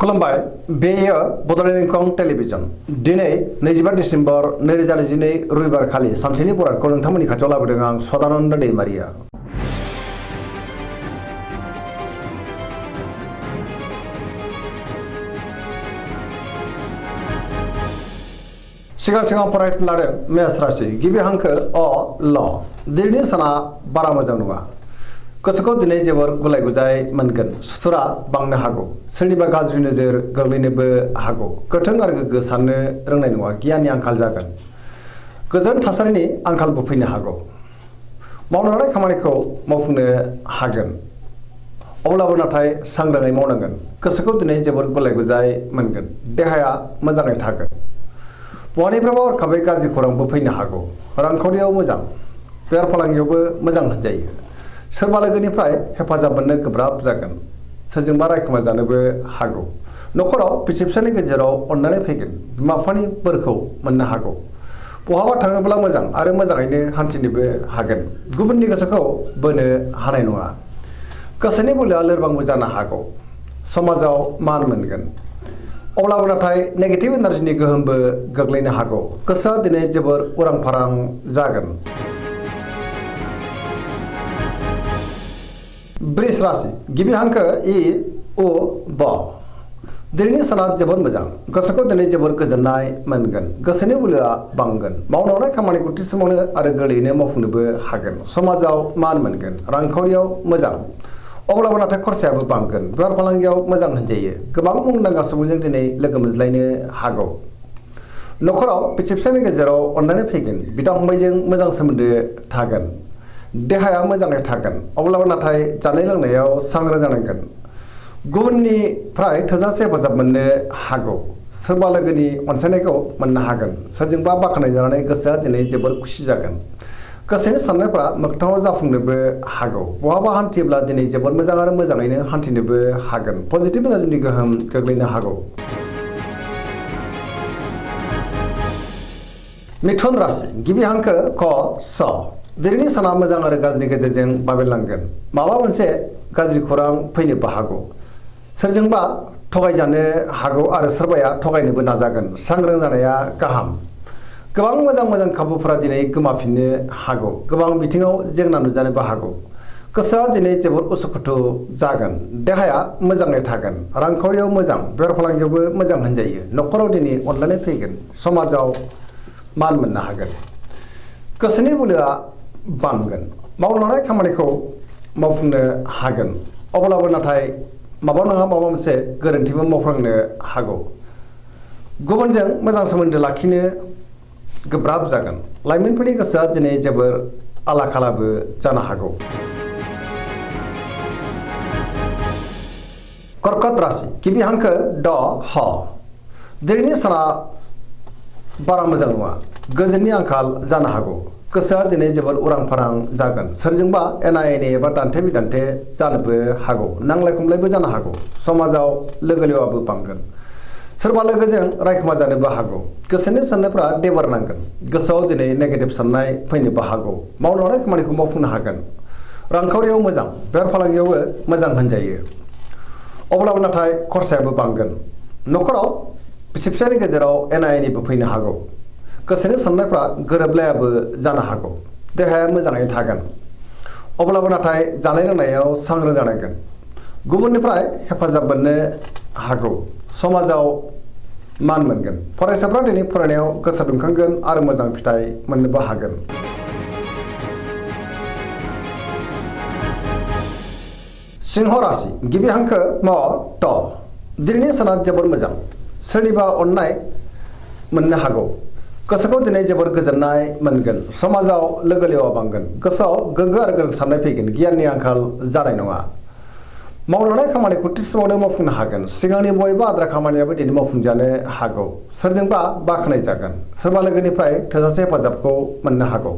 खुलुमबाय बेयो बड'लेण्ड इंखं टेलिभिजन दिनै 25 डिसेम्बर 2022 रबिबार खालि सानसेनि बरादखौ नोंथांमोननि खाथियाव लाबोदों आं सदानन्द दैमारिया। सिगां फरायनो लादों मेष राशि गिबि हांखो अ ल दिनैनि साना बारा मोजां नङा। गोसोखौ दिनै जोबोर गुलाय गुजाय मोनगोन। सुथुरा बांनो हागौ। सोरनिबा गाज्रि नोजोर गोग्लैनोबो हागौ। गोथों आरो गोग्गो साननो रोंनाय नङा। गियाननि आंखाल जागोन। गोजोन थासारिनि आंखालबो फैनो हागौ। मावनो लानाय खामानिखौ मावफुंनो हागोन। अब्लाबो नाथाय सांग्राङै मावनांगोन। गोसोखौ दिनै जोबोर गुलाय गुजाय मोनगोन। देहाया मोजाङै थागोन। बहानिफ्रायबा हरखाबै गाज्रि खौरांबो फैनो हागौ। रांखावरियाव मोजां। बेफार फालांगियावबो मोजां होनजायो। सोरबा लोगोनिफ्राय हेफाजाब मोननो गोब्राब जागोन। सोरजोंबा रायखोमा जानोबो हागौ। न'खराव बिसि फिसायनि गेजेराव अननानै फैगोन। बिमा बिफानि बोरखौ मोननो हागौ। बहाबा थाङोब्ला मोजां आरो मोजाङैनो हान्थिनोबो हागोन। गुबुननि गोसोखौ बोनो हानाय नङा। गोसोनि बोलोआ लोरबांबो जानो हागौ। समाजाव मान मोनगोन। अब्लाबो नाथाय नेगेटिभ एनार्जिनि गोहोमबो गोग्लैनो हागौ। गोसोआ दिनै जोबोर उरां फारां जागोन। वृष राशि गिबि हांखो इ उ ब दिनैनि साना जोबोर मोजां। गोसोखौ दिनै जोबोर गोजोननाय मोनगोन। गोसोनि बोलोआ बांगोन। मावनो लानाय खामानिखौ थि समावनो आरो गोरलैयैनो मावफुंनोबो हागोन। समाजाव मान मोनगोन। रांखावरियाव मोजां। अब्लाबो नाथाय खरसायाबो बांगोन। बेफार फालांगियाव मोजां होनजायो। गोबां मुंदांखा सुबुंजों दिनै लोगो मोनज्लायनो हागौ। न'खराव बिसि फिसायनि गेजेराव अननानै फैगोन। बिदा फंबायजों मोजां सोमोन्दो थागोन। देहाया मोजाङै थागोन। अब्लाबो नाथाय जानाय लोंनायाव सांग्रां जानांगोन। गुबुननिफ्राय थोजासे हेफाजाब मोननो हागौ। सोरबा लोगोनि अनसायनायखौ मोननो हागोन। सोरजोंबा बाख्नायजानानै गोसोआ दिनै जोबोर खुसि जागोन। गोसोनि साननायफ्रा मोगथाङाव जाफुंनोबो हागौ। बहाबा हान्थियोब्ला दिनै जोबोर मोजां आरो मोजाङैनो हान्थिनोबो हागोन। पजिटिभ एनार्जिनि गोहोम गोग्लैनो हागौ। मिथुन राशि गिबि हांखो क स दिनैनि साना मोजां आरो गाज्रिनि गेजेरजों बाबेनलांगोन। माबा मोनसे गाज्रि खौरां फैनोबो हागौ। सोरजोंबा थगायजानो हागौ आरो सोरबाया थगायनोबो नाजागोन। सांग्रां जानाया गाहाम। गोबां मोजां खाबुफोरा दिनै गोमाफिननो हागौ। गोबां बिथिङाव जेंना नुजानोबो हागौ। गोसोआ दिनै जोबोद उसुखुथु जागोन। देहाया मोजाङै थागोन। रांखावरियाव मोजां। बेफार फालांगियावबो मोजां होनजायो। न'खराव दिनै अनलायनाय फैगोन। समाजाव मान मोननो हागोन। गोसोनि बोलोआ बांगोन। मावनो लानाय खामानिखौ मावफुंनो हागोन। अब्लाबो नाथाय माबा नङा माबा मोनसे गोरोन्थिबो मावफ्लांनो हागौ। गुबुनजों मोजां सोमोन्दो लाखिनो गोब्राब जागोन। लाइमोनफोरनि गोसोआ दिनै जोबोर आला खालाबो जानो हागौ। कर्कट राशि गिबि हांखो ड ह दिनैनि साना बारा मोजां नङा। गोजोननि आंखाल जानो हागौ। गोसोआ दिनै जोबोर उरां फारां जागोन। सोरजोंबा एना एनि एबा दान्थे बिदान्थे जानोबो हागौ। नांलाय खमलायबो जानो हागौ। समाजाव लोगो लेवाबो बांगोन। सोरबा लोगोजों रायखोमा जानोबो हागौ। गोसोनि साननायफ्रा देबार नांगोन। गोसोआव दिनै नेगेटिभ साननाय फैनोबो हागौ। मावनो लानाय खामानिखौ मावफुंनो हागोन। रांखावरियाव मोजां। बेफार फालांगियावबो मोजां होनजायो। अब्लाबो नाथाय खरसायाबो बांगोन। न'खराव बिसि फिसायनि गेजेराव एना एनिबो फैनो हागौ। गोसोनि साननायफ्रा गोरोबलायाबो जानो हागौ। देहाया मोजाङै थागोन। अब्लाबो नाथाय जानाय लोंनायाव सांग्रां जानांगोन। गुबुननिफ्राय हेफाजाब मोननो हागौ। समाजाव मान मोनगोन। फरायसाफ्रा दिनै फरायनायाव गोसो दुंखांगोन आरो मोजां फिथाइ मोननोबो हागोन। सिंह राशि गिबि हांखो म ट दिनैनि साना जोबोर मोजां। सोरनिबा अननाय मोननो हागौ। गोसोखौ दिनै जोबोर गोजोननाय मोनगोन। समाजाव लोगो लेवा बांगोन। गोसोआव गोग्गो आरो गोरों साननाय फैगोन। गियाननि आंखाल जानाय नङा। मावनो लानाय खामानिखौ थि समावनो मावफुंनो हागोन। सिगांनि बबेबा आद्रा खामानियाबो दिनै मावफुंजानो हागौ। सोरजोंबा बाख्नाय जागोन। सोरबा लोगोनिफ्राय थोजासे हेफाजाबखौ मोननो हागौ।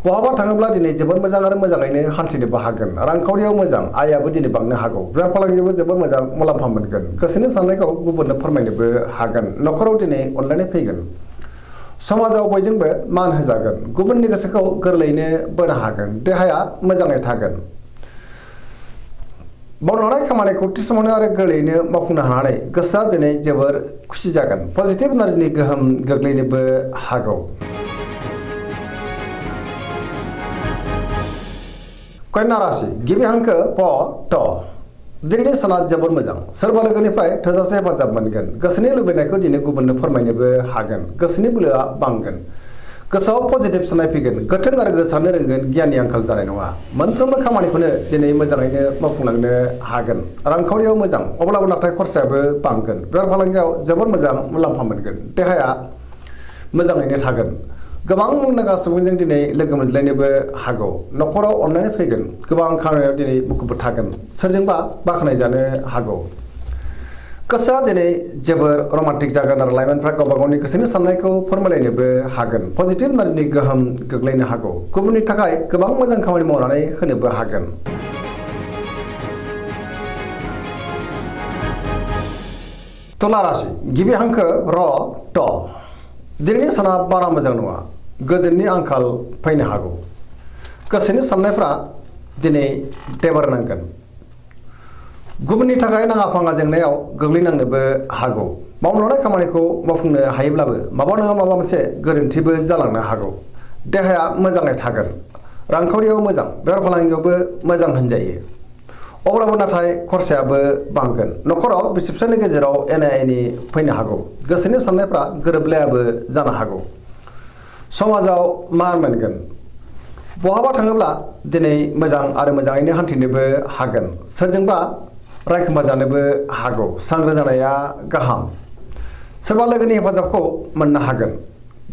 बहाबा थाङोब्ला दिनै जोबोर मोजां आरो मोजाङैनो हान्थिनोबो हागोन। रांखावरियाव मोजां। आयाबो दिनै बांनो हागौ। बेफार फालांगियावबो जोबोर मोजां मुलाम्फा मोनगोन। गोसोनि साननायखौ गुबुननो फोरमायनोबो हागोन। न'खराव दिनै अनलायनाय फैगोन। समाजाव बयजोंबो मान होजागोन। गुबुननि गोसोखौ गोरलैयैनो बोनो हागोन। देहाया मोजाङै थागोन। मावनो हानाय खामानिखौ थि समावनो आरो गोरलैयैनो मावफुंनो हानानै गोसोआ दिनै जोबोर खुसि जागोन। पजिटिभ एनार्जिनि गोहोम गोग्लैनोबो हागौ। कन्या राशि गिबि हांखो प ट दिनैनि साना जोबोर मोजां। सोरबा लोगोनिफ्राय थोजासे हेफाजाब मोनगोन। गोसोनि लुबैनायखौ दिनै गुबुननो फोरमायनोबो हागोन। गोसोनि बोलोआ बांगोन। गोसोआव पजिटिभ साननाय फैगोन। गोथों आरो गोसारनो रोंगोन। गियाननि आंखाल जानाय नङा। मोनफ्रोमबो खामानिखौनो दिनै मोजाङैनो मावफुंलांनो हागोन। रांखावरियाव मोजां, अब्लाबो नाथाय खरसायाबो बांगोन। बेफार फालांगियाव जोबोर मोजां मुलाम्फा मोनगोन। देहाया मोजाङैनो थागोन। गोबां मुंदांखा सुबुंजों दिनै लोगो मोनज्लायनोबो हागौ। न'खराव अननानै फैगोन। गोबां खामानियाव दिनै मुखुब थागोन। सोरजोंबा बाख्नाय जानो हागौ। गोसोआ दिनै जोबोर रमान्टिक जागोन आरो लाइमोनफ्रा गावबा गावनि गोसोनि साननायखौ फोरमायलायनोबो हागोन। पजिटिभ एनार्जिनि गोहोम गोग्लैनो हागौ। गुबुननि थाखाय गोबां मोजां खामानि मावनानै होनोबो हागोन। तुला राशि गिबि हांखो र ट दिनैनि साना बारा मोजां नङा। गोजोननि आंखाल फैनो हागौ। गोसोनि साननायफ्रा दिनै देबार नांगोन। गुबुननि थाखाय नाङा फाङा जेंनायाव गोग्लैनांनोबो हागौ। मावनो हानाय खामानिखौ मावफुंनो हायोब्लाबो माबा नङा माबा मोनसे गोरोन्थिबो जालांनो हागौ। देहाया मोजाङै थागोन। रांखावरियाव मोजां, बेफार फालांगियावबो मोजां होनजायो। अब्लाबो नाथाय खरसायाबो बांगोन। न'खराव बिसि फिसायनि गेजेराव एना एनि फैनो हागौ। गोसोनि साननायफ्रा गोरोबलायाबो जानो हागौ। समाजाव मान मोनगोन। बहाबा थाङोब्ला दिनै मोजां आरो मोजाङैनो हान्थिनोबो हागोन। सोरजोंबा रायखोमा जानोबो हागौ। सांग्रां जानाया गाहाम। सोरबा लोगोनि हेफाजाबखौ मोननो हागोन।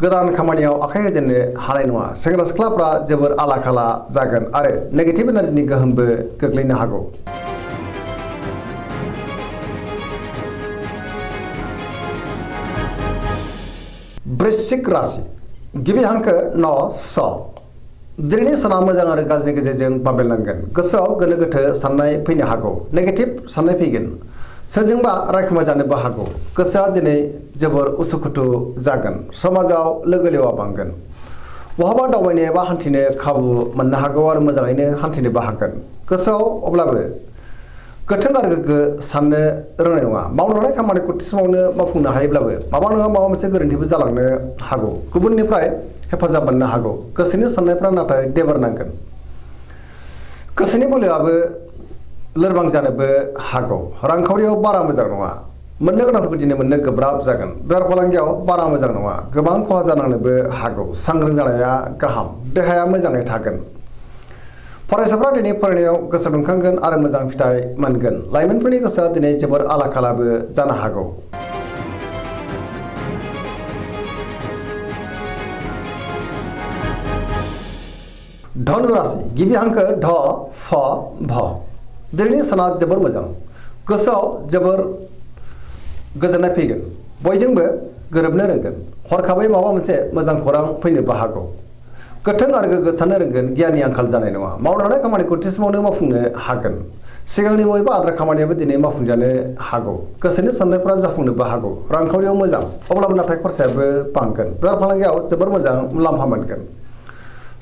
गोदान खामानियाव आखाइ होजेननो हानाय नङा। सेंग्रा सिख्लाफ्रा जोबोर आला खाला जागोन आरो नेगेटिभ एनार्जिनि गोहोमबो गोग्लैनो हागौ। वृश्चिक राशि गिबि हांखो न स दिनैनि साना मोजां आरो गाज्रिनि गेजेरजों बाबेनलांगोन। गोसोआव गोनो गोथो साननाय फैनो हागौ। नेगेटिभ साननाय फैगोन। सोरजोंबा रायखोमा जानोबो हागौ। गोसोआ दिनै जोबोर उसुखुथु जागोन। समाजाव लोगो लेवा बांगोन। बहाबा दावबायनो एबा हान्थिनो खाबु मोननो हागौ आरो मोजाङैनो हान्थिनोबो हागोन। गोसोआव अब्लाबो गोथों आरो गोग्गो साननो रोंनाय नङा। मावनो हानाय खामानिखौ थि समावनो मावफुंनो हायोब्लाबो माबा नङा माबा मोनसे गोरोन्थिबो जालांनो हागौ। गुबुननिफ्राय हेफाजाब मोननो हागौ। गोसोनि साननायफ्रा नाथाय देबार नांगोन। गोसोनि बोलोआबो लोरबां जानोबो हागौ। रांखावरियाव बारा मोजां नङा। मोननो गोनांफोरखौ दिनै मोननो गोब्राब जागोन। बेफार फालांगियाव बारा मोजां नङा। गोबां खहा जानांनोबो हागौ। सांग्रां जानाया गाहाम। देहाया मोजाङै थागोन। फरायसाफ्रा दिनै फरायनायाव गोसो दुंखांगोन आरो मोजां फिथाइ मोनगोन। लाइमोनफोरनि गोसोआ दिनै जोबोर आला खालाबो जानो हागौ। धनु राशि गिबि हांखो ढ फ भ दिनैनि साना जोबोर मोजां। गोसोआव जोबोर गोजोननाय फैगोन। बयजोंबो गोरोबनो रोंगोन। हरखाबै माबा मोनसे मोजां खौरां फैनोबो हागौ। गोथों आरो गोग्गो साननो रोंगोन। गियाननि आंखाल जानाय नङा। मावनो हानाय खामानिखौ थि समावनो मावफुंनो हागोन। सिगांनि बबेबा आद्रा खामानियाबो दिनै मावफुंजानो हागौ। गोसोनि साननायफ्रा जाफुंनोबो हागौ। रांखावरियाव मोजां, अब्लाबो नाथाय खरसायाबो बांगोन। बेफार फालांगियाव जोबोर मोजां मुलाम्फा मोनगोन।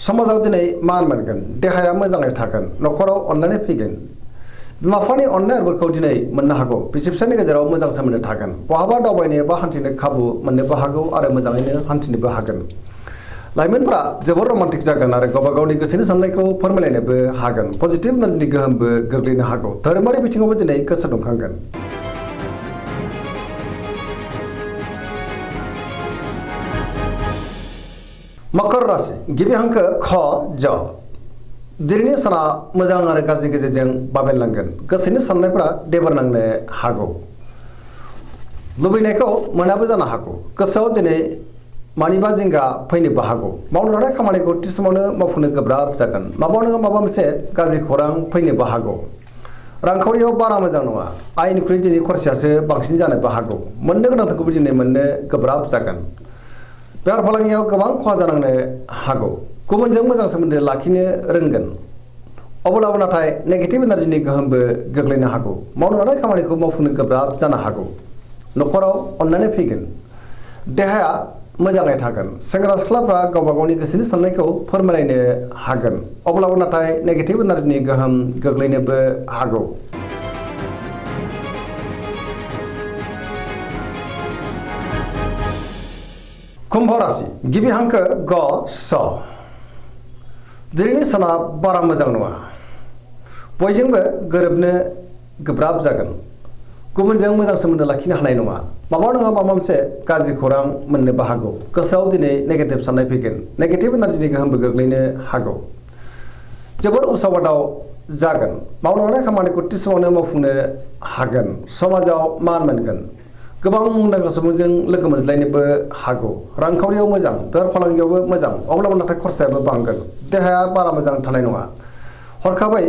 समाजाव दिनै मान मोनगोन। देहाया मोजाङै थागोन। न'खराव अननानै फैगोन। बिमा बिफानि अननाय आरोफोरखौ दिनै मोननो हागौ। बिसि फिसायनि गेजेराव मोजां सोमोन्दो थागोन। बहाबा दावबायनो एबा हान्थिनो खाबु मोननोबो हागौ आरो मोजाङैनो हान्थिनोबो हागोन। लाइमोनफ्रा जोबोर रमान्टिक जागोन आरो गावबा गावनि गोसोनि साननायखौ फोरमायलायनोबो हागोन। पजिटिभ एनार्जिनि गोहोमबो गोग्लैनो हागौ। धोरोमारि बिथिङावबो दिनै गोसो दुंखांगोन। मकर राशि गिबि हांखो ख ज दिनैनि साना मोजां आरो गाज्रिनि गेजेरजों बाबेनलांगोन। गोसोनि साननायफ्रा देबार नांनो हागौ। लुबैनायखौ मोनाबो जानो हागौ। गोसोआव दिनै मानिबा जिंगा फैनोबो हागौ। मावनो हानाय खामानिखौ थि समावनो मावफुंनो गोब्राब जागोन। माबा नङा माबा मोनसे गाज्रि खौरां फैनोबो हागौ। रांखावरियाव बारा मोजां नङा। आयनिख्रुइ दिनै खरसायासो बांसिन जानोबो हागौ। मोननो गोनांफोरखौबो दिनै मोननो गोब्राब जागोन। बेफार फालांगियाव गोबां खहा जानांनो हागौ। गुबुनजों मोजां सोमोन्दो लाखिनो रोंगोन। अब्लाबो नाथाय नेगेटिभ एनार्जिनि गोहोमबो गोग्लैनो हागौ। मावनो हानाय खामानिखौ मावफुंनो गोब्राब जानो हागौ। न'खराव अननानै फैगोन। देहाया मोजाङै थागोन। सेंग्रा सिख्लाफ्रा गावबा गावनि गोसोनि साननायखौ फोरमायलायनो हागोन। अब्लाबो नाथाय नेगेटिभ एनार्जिनि गोहोम गोग्लैनोबो हागौ। कुम्भ राशि गिबि हांखो ग स दिनैनि साना बारा मोजां नङा बयजोंबो गोरोबनो गोब्राब जागोन गुबुनजों मोजां सोमोन्दो लाखिनो हानाय नङा माबा नङा माबा मोनसे गाज्रि खौरां मोननोबो हागौ गोसोआव दिनै नेगेटिभ साननाय फैगोन नेगेटिभ एनार्जिनि गोहोमबो गोग्लैनो हागौ जोबोर उसाव-बादाव जागोन मावनो हानाय खामानिखौ थि समावनो मावफुंनो हागोन समाजाव मान मोनगोन गोबां मुंदांखा सुबुंजों लोगो मोनज्लायनोबो हागौ रांखावरियाव मोजां बेफार फालांगियावबो मोजां अब्लाबो नाथाय खरसायाबो बांगोन देहाया बारा मोजां थानाय नङा हरखाबै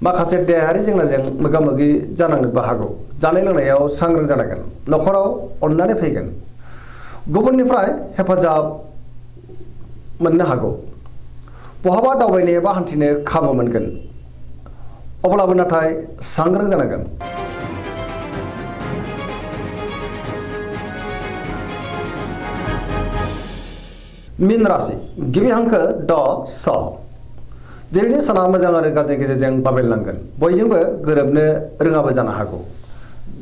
माखासे देहायारि जेंनाजों मोगा-मोगि जानांनोबो हागौ जानाय लोंनायाव सांग्रां जानांगोन न'खराव अननानै फैगोन गुबुननिफ्राय हेफाजाब मोननो हागौ बहाबा दावबायनो एबा हान्थिनो खाबु मोनगोन अब्लाबो नाथाय सांग्रां जानांगोन मीन राशि गिबि हांखो ड स दिनैनि साना मोजां आरो गाज्रिनि गेजेरजों बाबेलनांगोन बयजोंबो गोरोबनो रोङाबो जानो हागौ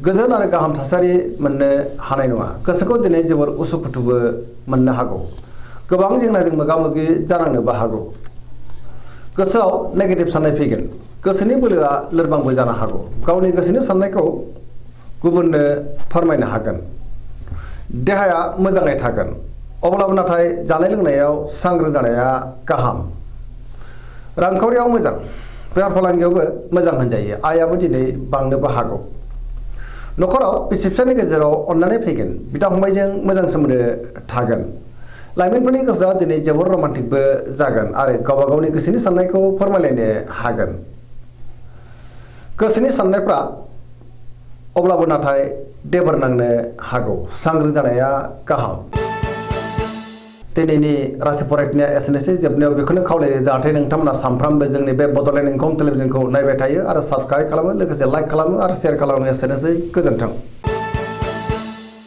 गोजोन आरो गाहाम थासारि मोननो हानाय नङा गोसोखौ दिनै जोबोर उसुखुथुबो मोननो हागौ गोबां जेंनाजों मोगा-मोगि जानांनोबो हागौ गोसोआव नेगेटिभ साननाय फैगोन गोसोनि बोलोआ लोरबांबो जानो हागौ गावनि गोसोनि साननायखौ गुबुननो फोरमायनो हागोन देहाया मोजाङै थागोन अब्लाबो नाथाय जानाय लोंनायाव सांग्रां जानाया गाहाम रांखावरियाव मोजां बेफार फालांगियावबो मोजां होनजायो आयाबो दिनै बांनोबो हागौ न'खराव बिसि-फिसायनि गेजेराव अननानै फैगोन बिदा-फंबायजों मोजां सोमोन्दो थागोन लाइमोनफोरनि गोसोआ दिनै जोबोर रमान्टिकबो जागोन आरो गावबा गावनि गोसोनि साननायखौ फोरमायलायनो हागोन गोसोनि साननायफ्रा अब्लाबो नाथाय देबोर नांनो हागौ सांग्रां जानाया गाहाम दिनैनि राशि फरायनाया एसेनोसै जोबनायाव बेखौनो खावलायो जाहाथे नोंथांमोना सानफ्रामबो जोंनि बे बड'लेण्ड इंखं टेलिभिजनखौ नायबाय थायो आरो साबस्क्राइब खालामो लोगोसे लाइक खालामो आरो शेयार खालामो एसेनोसै गोजोन्थों।